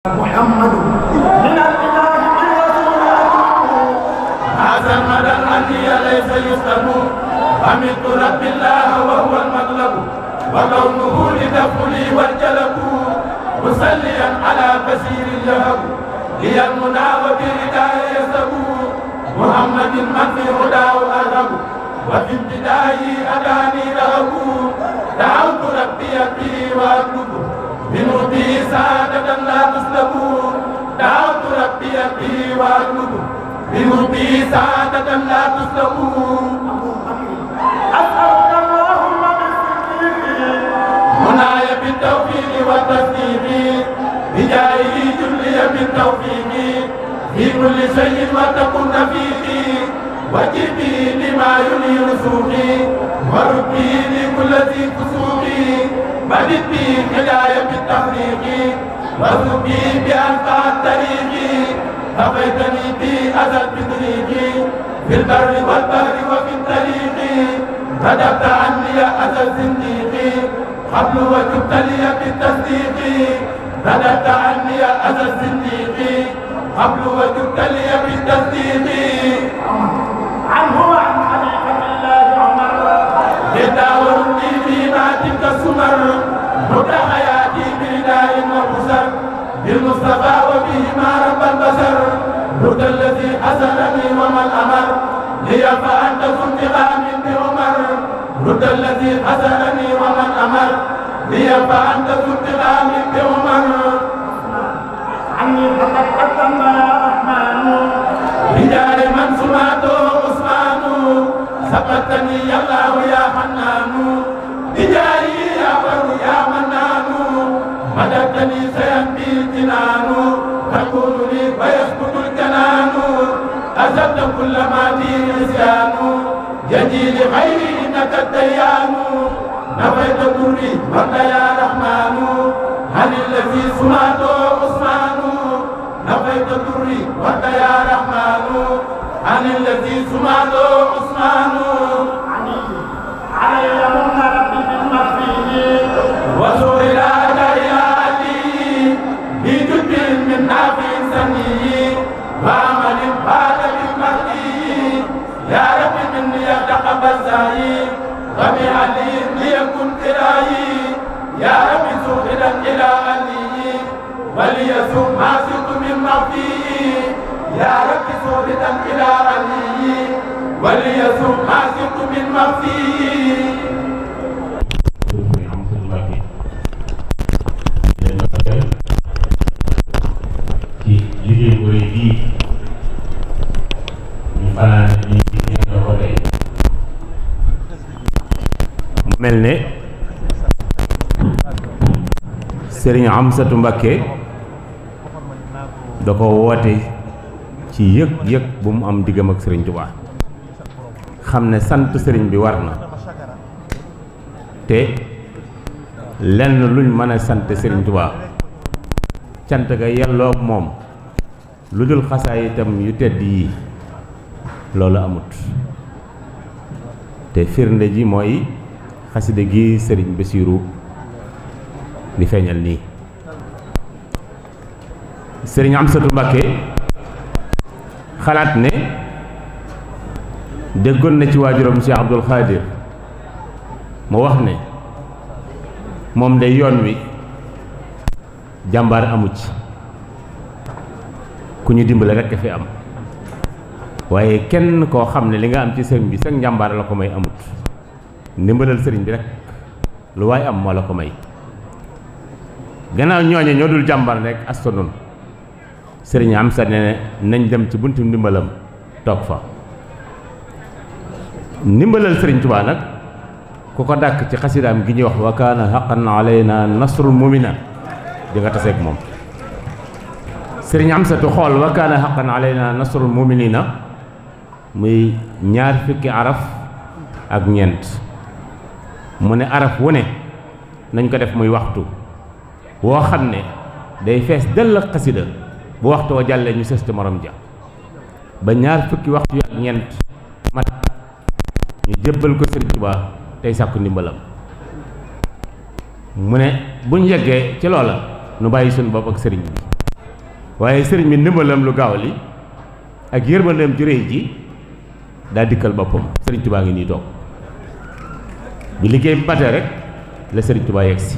محمد من الإله من رسول هذا المدى الذي ليس يسلب حمدت رب الله وهو المطلب وكونه لدخلي والجلب مسليا على بشير اللهب لي المنى وبرداء يسب محمد من في هداه أرهب وفي ابتدائه أداني رهب دعوت ربي به وأطلب بنوتي سادة لا تسلب دعوت ربي به وأطلب بنوتي سادة لا تسلب أسألك اللهم بالصديق مناي بالتوفيق والتصديق بجاهه جلي بالتوفيق في كل شيء وتكن رفيقي وجبي لما ينير سوقي وربي لكل ذي فسوقي بدت بي هداية بالتفريق وسبي بأنفع الطريق أبيتني بي أزل بطريقي في البر والبحر وفي الطريق رددت عني أزل زنديقي قبل وجبت لي بالتصديق رددت عني أزل زنديقي قبل وجبت لي بالتصديق عنه وعن خليفة الله عمر يداورني فيما تلك السمر مد حياتي برداء وبصر بالمصطفى وبهما رب البشر هدى الذي حسنني ومن أمر لي فأنت ذو انتقام بعمر هدى الذي حسنني ومن أمر لي فأنت ذو انتقام بعمر عني فقد قدم يا رحمن رجال من سمعته عثمان سبقتني يا الله يا حنان بجاهي يا بر يا منان مددتني سينبي الجنان تكون لي ويسكت الجنان أزلت كل ما في نسيان يجي لغيري إنك الديان نفيت ضري وانت يا رحمن عن الذي سمعته عثمان نفيت ضري وانت يا رحمن عن الذي سمعته عثمان علي من ربي بالمخفي وسوء الأداء علي بجد من نافع سني وعمل بعد بالمهدي يا رب مني يتقبل سعي وبعلي ليكن كراي يا رب سوء إلى علي وليسوء ما سقت من مخفي يا رب سوء إلى علي وليسوء ما سقت من مخفي liggéey bu rëy bii ñu fanaan ñi ñoo ko tey mu mel ne Sëriñ Amsatu Mbakke da ko woote ci yëg-yëg bu mu am diggam ak Sëriñ Tuubaa xam ne sant sëriñ bi war na te lenn luñ mën a sant Sëriñ Tuubaa cant ga yelloo ak moom lu dul xasaay itam yu tedd yii loolu amut te firnde ji mooy xaside gi sëriñ Basiiru di feeñal nii sëriñ Amsatu Mbakke xalaat ne déggoon na ci waajuram Cheikh Abdul Xaadir mu wax ne moom day yoon wi jàmbaar amu ci ku ñu dimbale rekk fi am waaye kenn koo xam ne li nga am ci sëriñ bi sag njàmbaar la ko may amut ndimbalal sëriñ bi rek lu waaye am moo la ko may gannaaw ñooñe ñoo dul jàmbaar rek asto nun sëriñ am sa ne nañ dem ci buntu ndimbalam toog fa ndimbalal sëriñ Tuubaa nag ku ko dàkk ci xasidaam gi ñuy wax wa kaana haqqan alayna nasrul mu'minin di nga taseeg moom sëriñ Amsatu xool wa kaana haqqan alayna nasrul mu'minina muy ñaar fukki araf ak ñeent mu ne araf wu ne nañ ko def muy waxtu woo xam ne day fees dell ak xasida bu waxtu wa jàllee ñu sës ci morom ja ba ñaar fukki waxtu yu ak ñeent mat ñu jébbal ko sëriñ Tuubaa tey sàkku ndimbalam mu ne buñ yeggee ci loola nu bàyyi suñu bopp ak sëriñ bi waaye sëriñ bi ndimbalam lu gaaw li ak yërmandeem ju réy ji daa dikkal boppam. sëriñ Tuubaa ngi nii toog bi liggéey bi matee rek la sëriñ Tuubaa yegg si.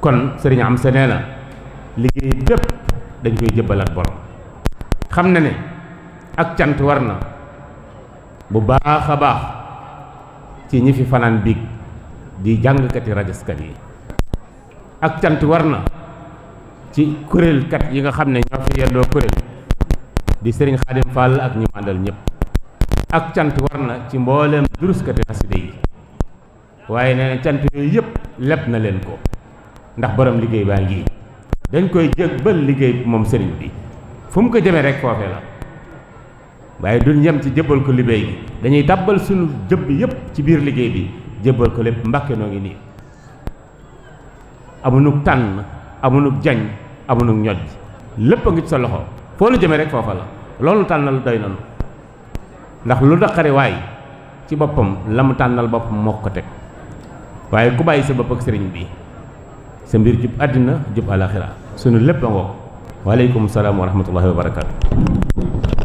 kon sëriñ Amsa nee na liggéey bépp dañ koy jëbbalaat borom. xam na ne ak cant war na bu baax a baax ci ñi fi fanaan biig di jàngkati rajaskat yi. ak cant war na ci kuréelkat yi nga xam ne ñoo fi yendoo kuréel di sëriñ Xaadim Fall ak ñi màndal ñëpp. ak cant war na ci mbooleem duruskati xaside yi. waaye nee na cant yooyu yëpp leb na leen ko ndax borom liggéey baa ngi dañ koy jébbal liggéey moom sëriñ bi fu mu ko jëmee rek foofee la. waaye duñ yem ci jébbal ko liggéey gi dañuy tàbbal suñu jëbb yëpp ci biir liggéey bi jébbal ko lépp. Mbàkke noo ngi nii amunug tànn amunug jañ amunug ñoj lépp a ngi ci sa loxo foo nu jëmee rek foofa la. loolu tànnal doy nanu ndax lu naqari waay ci boppam la mu tànnal boppam moo ko teg. waaye ku bàyyi sa bopp ak sëriñ bi sa mbir jub àddina jub alaxira sunu lépp a ngoog. waaleykum salaam wa rahmatullahi wa barakaatu.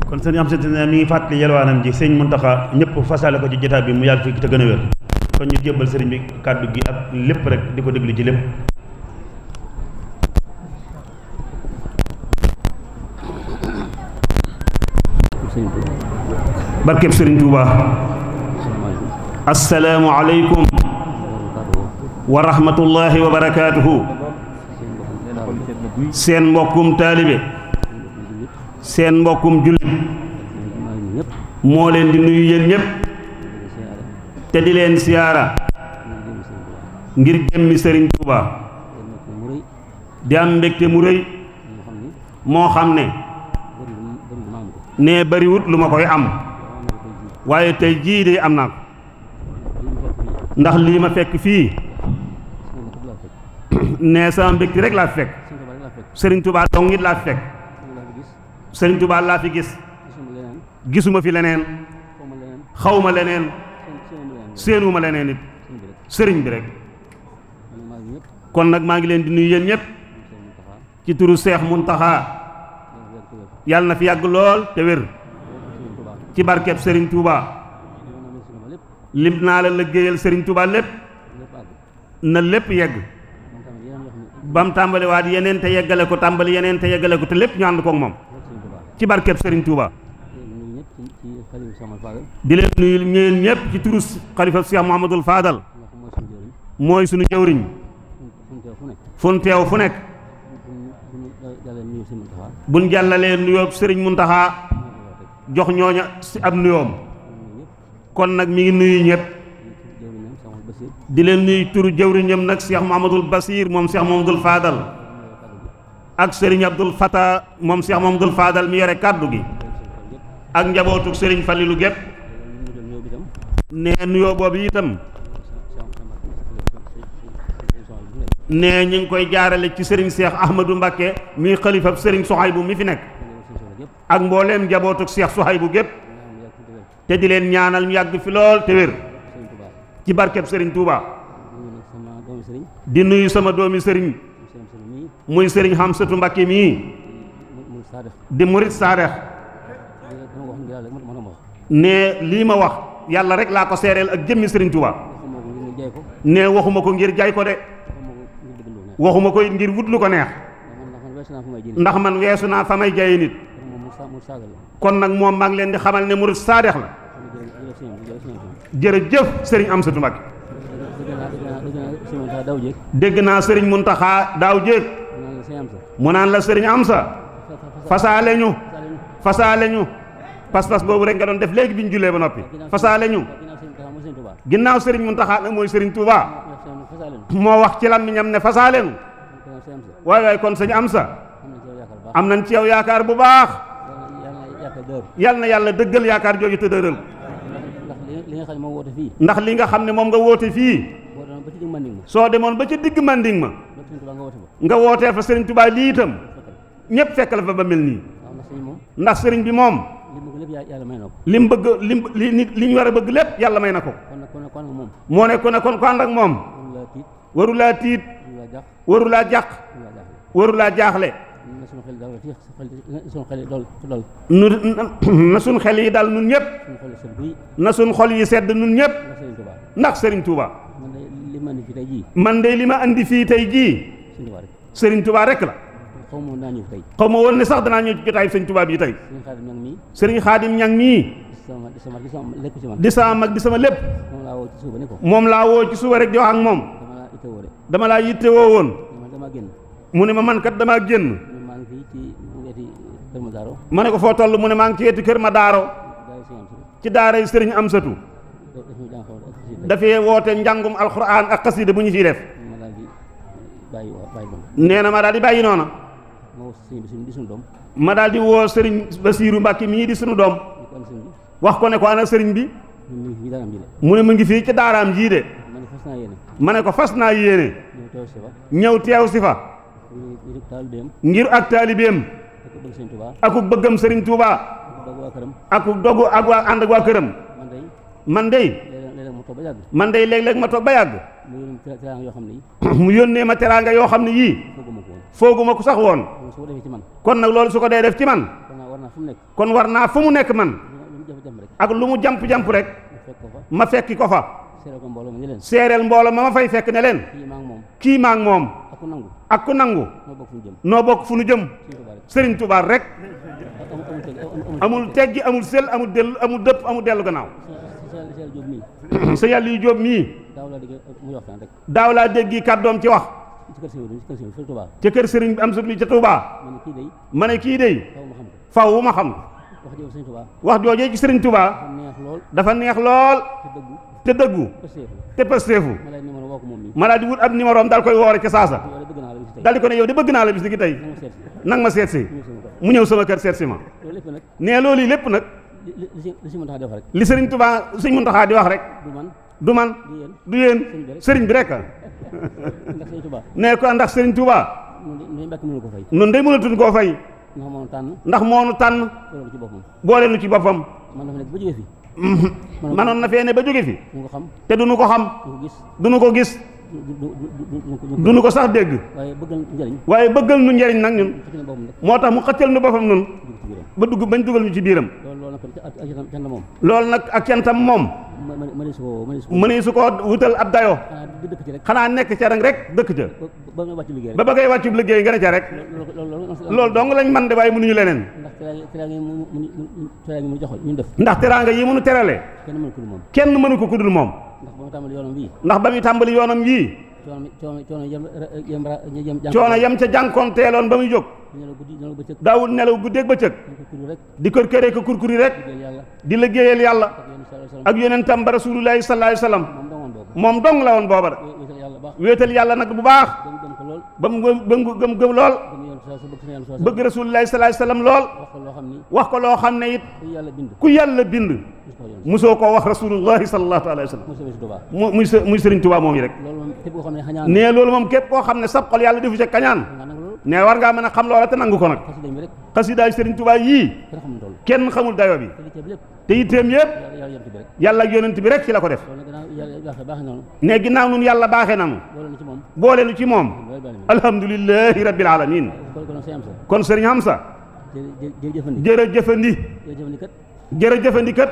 kon sëñ am sëñ mi ngi fàttali yelwaanam ji sëñ Muntaxa ñëpp fasale ko ci jotaay bi mu yàgg fi te gën a wér. kon ñu jébbal sëriñ bi kàddu gi ak lépp rek di ko déglu ci lépp. barkeb sëriñ Tuuba. assalaamu aleykum wa rahmatullahi wa barakaatuhu. seen mbokkum taalibe seen mbokkum jullit moo leen di nuyu yéen ñëpp te di leen siyaara ngir jëmmi sëriñ Tuuba di am mbégte mu rëy moo xam ne bariwut lu ma koy am waaye tey jii de am naa ko ndax lii ma fekk fii ne sama mbégte rek laa fi fekk sëriñ Tuuba dong it laa fi fekk sëriñ Tuuba laa fi gis gisuma fi leneen xawma leneen séenuma leneen it sëriñ bi rek. kon nag maa ngi leen di nuyu yéen ñëpp ci turu Seex Muntaxa yàlla na fi yàgg lool te wér ci barkeb sëriñ Tuuba lim naa la liggéeyal sëriñ Tuuba lépp na lépp yegg bam tàmbali waat yeneen te yeggale ko tàmbali yeneen te yeggale ko te lépp ñu ànd koog moom ci barkeb sëriñ Tuuba. di leen nuyu ñeen ñëpp ci turu xalifa Cheikh Mouhamadoul Fadal mooy suñu jëwriñ fun teew fu nekk buñ jàllalee nuyoo sëriñ Muntaxa jox ñooña si ab nuyoom. kon nag mi ngi nuyu ñëpp di leen nuyu turu jëwriñam nag Cheikh Mouhamadoul Basir moom Cheikh Mouhamadoul Fadal ak sëriñ Abdoul Fata moom Cheikh Mouhamadoul Fadal mi yore kàddu gi ak njabootu sëriñ Falilu gépp nee nuyoo boobu itam nee ñu ngi koy jaarale ci sëriñ Cheikh Ahmadou Mbacké mi xalifab sëriñ Sohaybu mi fi nekk ak mbooleem njabootu Cheikh Sohaybu gépp te di leen ñaanal ñu yàgg fi lool te wér ci barkeb sëriñ Touba. di nuyu sama doomi sëriñ muy sëriñ Hamsatu Mbacké mii di murit saadex ne lii ma wax yàlla rek laa ko seereel ak jëmmi sëriñ Touba ne waxuma ko ngir jaay ko de waxuma ko ngir wut lu ko neex ndax man weesu naa fa may jaye nit kon nag moom maa ngi leen di xamal ne murit saadex la. jërëjëf sëriñ Amsatu Mbacké dégg naa sëriñ Muntaxa daaw jéeg mu naan la sëriñ Amsa fasaale ñu pas-pas boobu rek nga doon def léegi bi ñu jullee ba noppi fasaale ñu ginnaaw sëriñ Muntaxa nag mooy sëriñ Touba moo wax ci làmmiñam ne fasaale ñu waaye kon sëñ Amsa am nañ ci yow yaakaar bu baax yal na yàlla dëggal yaakaar jooju te dëral ndax li nga xam ne moom nga woote fii soo demoon ba ca digg manding ma nga wootee fa sëriñ Touba lii itam ñëpp fekk la fa ba mel nii ndax sëriñ bi moom lim bëgg li ñu war a bëgg lépp yàlla may na ko moo ne ko ne kon ko ànd ak moom warulaa tiit warulaa jàq warulaa jaaxle na suñu xel yi dal nun ñëpp na suñu xol yi sedd nun ñëpp ndax Serigne Touba man de li ma andi fii tey jii Serigne Touba rek la xaw ma woon ne sax danaa ñëw ci jotaay Serigne Touba bii tey Serigne Khadim Ñang mii di sama mag di sama lépp moom laa woo ci suba rek di wax ak moom dama laa yittewoo woon mu ne ma man kat damaa génn ma ne ko foo toll mu ne maa ngi ci wetu kër ma daaro ci daara yi Sëriñ Amsatu dafay woote njàngum alxuraan ak xasida bu ñu fiy def nee na ma daal di bàyyi noona ma daal di woo Sëriñ Basiiru Mbàkke mii di sunu doom wax ko ne ko ana sëriñ bi mu ne mu ngi fii ci daaraam jii de ma ne ko fas naa yéene ñëw teew si fa ngir ak taalibeem akuk bëggam Sëriñ Tuuba akuk dogu ak waa ànd ak waa këram man dey léeg-léeg ma toog ba yàgg mu yónnee ma teraanga yoo xam ne yii fooguma ko sax woon kon nag loolu su ko dee def ci man kon war naa fu mu nekk man ak lu mu jamp-jamp rek ma fekki ko fa seereel mbooloo ma fay fekk ne leen kii maa ngi moom ak ku nangu noo bokk fu nu jëm Sëriñ Tuubaa rek amul teggi amul sel amul dellu amul dëpp amul dellu gannaaw sa yàlla yu jóob mii daaw laa déggi kàddoom ci wax ci kër Sëriñ bi am sut bi ca Tuubaa ma ne kii dey faw wu ma xam wax joojee ci Sëriñ Tuubaa dafa neex lool te dëggu te pasteefu ma daal di wut ab numéro am daal koy woore ca saasa daal di ko ne yow de bëgg naa la bis ni ki tey nang ma seet si mu ñëw sama kër seet si ma nee loolu lépp nag li Sëriñ Tuubaa Sëriñ Muntaxaa di wax rek du man du yéen sëriñ bi rek nee ko ndax Sëriñ Tuubaa nun day mënatuñ koo fay ndax moonu tànn boole nu ci boppam manoon na fee ne ba jóge fi te duñu ko xam duñu ko gis duñu ko sax dégg waaye bëggal nu njariñ nag ñun moo tax mu xëccal nu boppam nun ba dugg bañ dugal ñu ci biiram loolu nag ak cantam moom mënee su ko wutal ab dayo xanaa nekk ca rek dëkk ca ba ba ngay wàccu liggéey nga ne ca rek loolu dong lañ man de waaye mënuñu leneen ndax teraanga yi mënu terale kenn mënu ko kudul moom ndax ba muy tàmbali yoonam yii coono yam ca jànkoonteeloon ba muy jóg daawul nelaw guddeeg bëccëg di kër këree ko kurkuri rek di liggéeyal yàlla ak yonentam ba rasulullahi sallallahu alayhi wasallam moom dong la woon booba da wéetal yàlla nag bu baax ba mu gëm lool bëgg rasulullahi sallallahu alayhi wasallam lool wax ko loo xam ne it ku yàlla bind musoo koo wax rasulullahi sallallahu alayhi wasallam muy Sëriñ Tuubaa moom yi rek nee loolu moom képp koo xam ne sab xol yàlla defu ca kañaan nee war ngaa mën a xam loola te nangu ko nag xasidaay Sëriñ Tuubaa yii kenn xamul dayo bi te yitteem yëpp yàlla ak yonent bi rek ci la ko def ne ginnaaw nun yàlla baaxee nanu boole nu ci moom alhamdulillahi rabbil alamin kon Sëriñ Hamza jërëjëfandi kat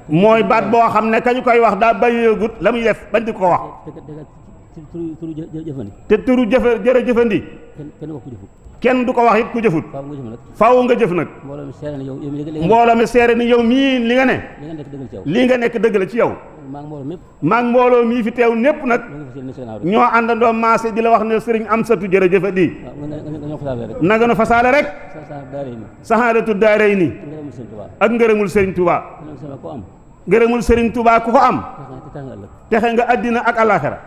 mooy baat boo xam ne kañu koy wax daa bàyyeegut la muy def bañ di ko wax te turu jërëjëfandi kenn du ko wax it ku jëfut faaw nga jëf nag mbooloo mi seere ni yow mii li nga ne lii nga nekk dëgg la ci yow maa ngi mbooloo mii fi teew népp nag ñoo àndandoo maase di la wax ne Sëriñ Amsatu jërëjëfandi na nga nu fasaale rek saxaadatu daarayni ak ngërëmul Sëriñ Tuubaa ngërëmul Sëriñ Tuubaa ku ko am texe nga àddina ak àllaaxira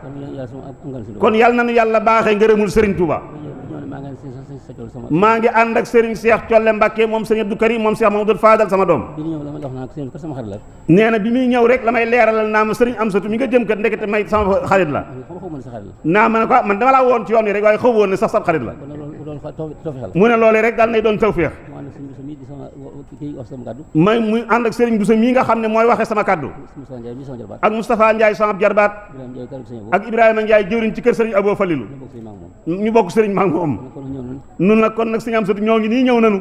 kon yàlla na nu yàlla baaxee ngërëmul Sëriñ Tuubaa maa ngi ànd ak Serigne Cheikh Colle Mbacke moom Serigne Abdou Karim moom Cheikh Mamadou Fadal sama doom nee na bi muy ñëw rek la may leeralal naa ma Serigne Amsatu mi nga jëm kat ndekete may sama xarit la naa ma ne ko man dama laa woon ci yoon wi rek waaye xaw woon ne sax sab xarit la mu ne loolee rek daal nay doon tawféex may muy ànd ak sëriñ Bousso mii nga xam ne mooy waxe sama kaddu ak Moustapha Ndiaye sama jarbaat ak Ibrahima Ndiaye jëwriñ ci kër sëriñ Abo Falilou ñu bokk sëriñ maag moom nun nag kon nag sëriñ Amsatu ñoo ngi nii ñëw nanu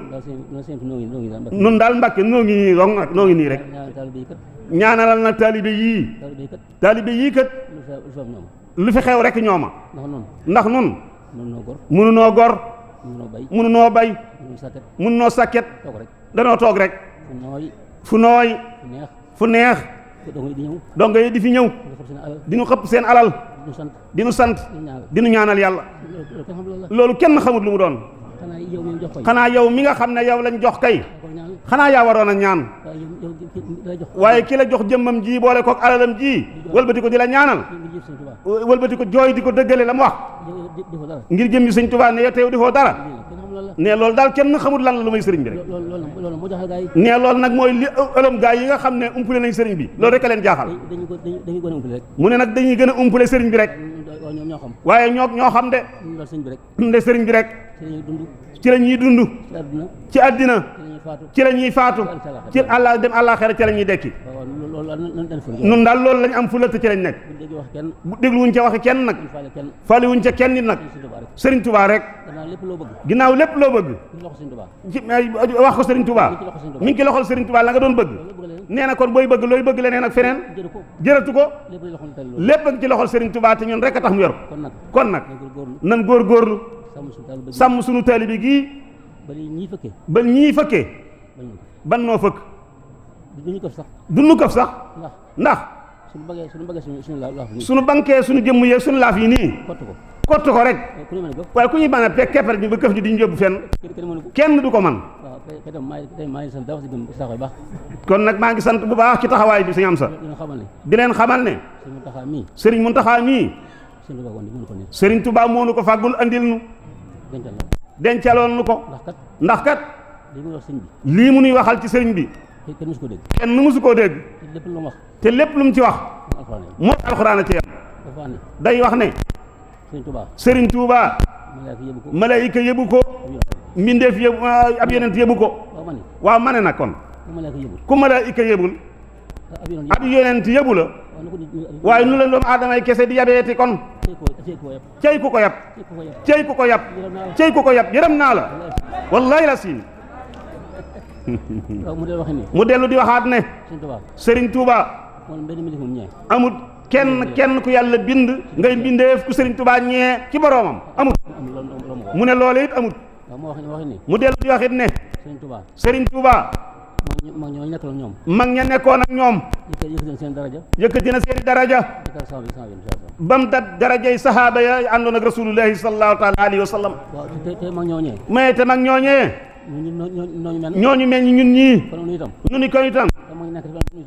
nun daal Mbàkke noo ngi nii rong nag noo ngi nii rek ñaanalal nag taalibe yii kat lu fi xew rek ñooma ndax nun mënunoo gor mënunoo bay mënunoo sàkket danoo toog rek fu nooy fu neex donga yi di fi ñëw dinu xëpp seen alal dinu sant dinu ñaanal yàlla loolu kenn xamut lu mu doon xanaa yow mi nga xam ne yow lañ jox kay xanaa yaa waroon a ñaan waaye ki la jox jëmmam ji boole kook alalam ji wëlbati ko di la ñaanal wëlbati ko jooy di ko dëggale la mu wax ngir jëmmi sëñ Tuubaa ne yow teew defoo dara ne loolu daal kenn xamut lan la lu may sëriñ bi rek ne loolu nag mooy li ëlëm gaa yi nga xam ne umpule nañ sëriñ bi loolu rek a leen jaaxal mu ne nag dañuy gën a umpule sëriñ bi rek waaye ñoo xam de de sëriñ bi rek ci la ñuy dund ci àddina ci la ñuy faatu ci àlla dem àllaaxira ci la ñuy dekki nun daal loolu lañ am fu lëtt ci lañ nekk bu dégluwuñ ca waxe kenn nag faliwuñ ca kenn nit nag Sëriñ Tuubaa rek ginnaaw lépp loo bëgg wax ko Sëriñ Tuubaa mi ngi ci loxol Sëriñ Tuubaa la nga doon bëgg nee na kon booy bëgg looy bëgg leneen ak feneen jëratu ko lépp ak ci loxol Sëriñ Tuubaa te ñun rek a tax mu yor kon nag nan góorgóorlu sàmm sunu taalibe gii ba ñii fëkkee ban noo fëkk duñu këf sax ndax suñu bankee suñu jëmm yeeg suñu laaf yi nii kott ko rek waaye ku ñuy bana pek keppar ñu ba këf ñu di ñu yóbbu fenn kenn du ko man kon nag maa ngi sant bu baax ci taxawaay bi sëñ Amsa di leen xamal ne Sëriñ Muntaxa mii Sëriñ Tuubaa moo nu ko fàggul andil nu dencaloon nu ko ndax kat lii mu nuy waxal ci sëriñ bi kenn mësu koo dégg te lépp lu mu ci wax mooy alxuraan a ci yam day wax ne Sëriñ Tuubaa malaayika yëbu ko mbindeef yëbu ab yonent yëbu ko waaw ma ne nag kon ku malaayika yëbul ab yonent yëbu la waaye nu leen doomu aadamay kese di yabeeti kon cey ku ko yab cey ku ko yab cey ku ko yab yërëm naa la wallahi la siin mu dellu di waxaat ne Sëriñ Tuubaa amut kenn ku yàlla bind ngay bindeef ku Sëriñ Tuubaa ñee ci boroomam amut mu ne loolu it amut mu dellu di waxit ne Sëriñ Tuubaa mag ña nekkoon ak ñoom yëkkati na seeni daraja bam dat darajay sahaaba ya àndoon ak rasulullahi sallallahu taala alayhi wa sallam mais te mag ñooñee ñooñu mel ni ñun ñii nu ni ko itam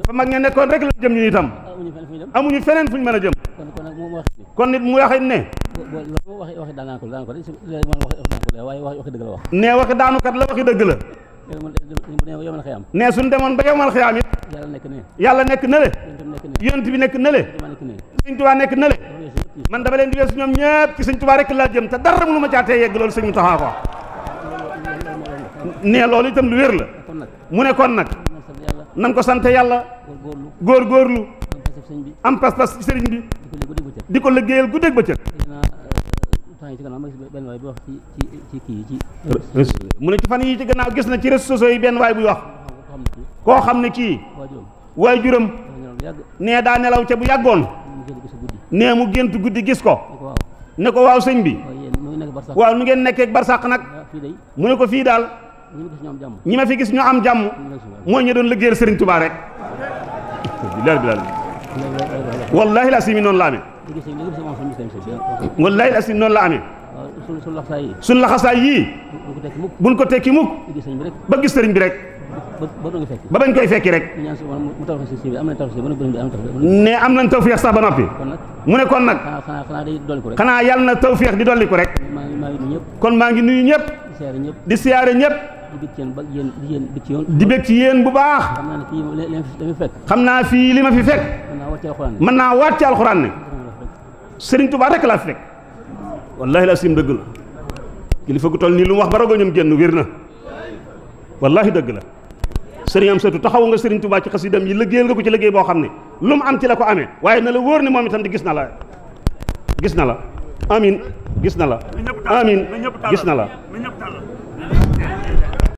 fa mag ña nekkoon rek la jëm ñu itam amuñu feneen fuñ mën a jëm kon nit mu waxit ne ne waxi daanukat la waxi dëgg la ne suñ demoon ba yowmal xiyaam it yàlla nekk na le yonent bi nekk na le Sëñ Tuubaa nekk na le man dama leen di weesu ñoom ñëpp ci Sëñ Tuubaa rek laa jëm te dara mënu ma caatee yegg loolu sëñ mu taxaa ko ne loolu itam lu wér la mu ne kon nag nan ko sant yàlla góorgóorlu am pas-pas ci sëriñ bi di ko liggéeyal guddeeg bëccëg mu ne ci fan yi ci gannaaw gis na ci réseaux sociaux yi benn waay buy wax koo xam ne kii waajuram nee daa nelaw ca bu yàggoon nee mu gént guddi gis ko ne ko waaw sëñ bi waaw nu ngeen nekkee barsàq nag mu ne ko fii daal ñi ma fi gis ñoo am jàmm mooy ñu doon liggéeyal Sëriñ Tuubaa rek bilaal wallahi la simi noonu la amee wallahi la simi noonu la amee suñ laxasaay yii buñ ko tekki mukk ba gis sëriñ bi rek ba bañ koy fekki rek ne am nañ tawfeex sax ba noppi mu ne kon nag xanaa yàlla na tawfeex di dolli ko rek kon maa ngi nuyu ñëpp di siyaare ñëpp di bég ci yéen bu baax xam naa fii li ma fi fekk mën naa waat ci alxuraan ne Sëriñ Tuubaa rek laa fi fekk wallahi la sim dëgg la kilifa gu toll nii lu mu wax ba rago ñoom génn wér na wallahi dëgg la sëriñ Amsatu taxawu nga sëriñ Touba ci xasidam yi liggéeyal nga ko ci liggéey boo xam ne lu mu am ci la ko amee waaye na la wóor ne moom itam di gis na la amin gis na la amin gis na la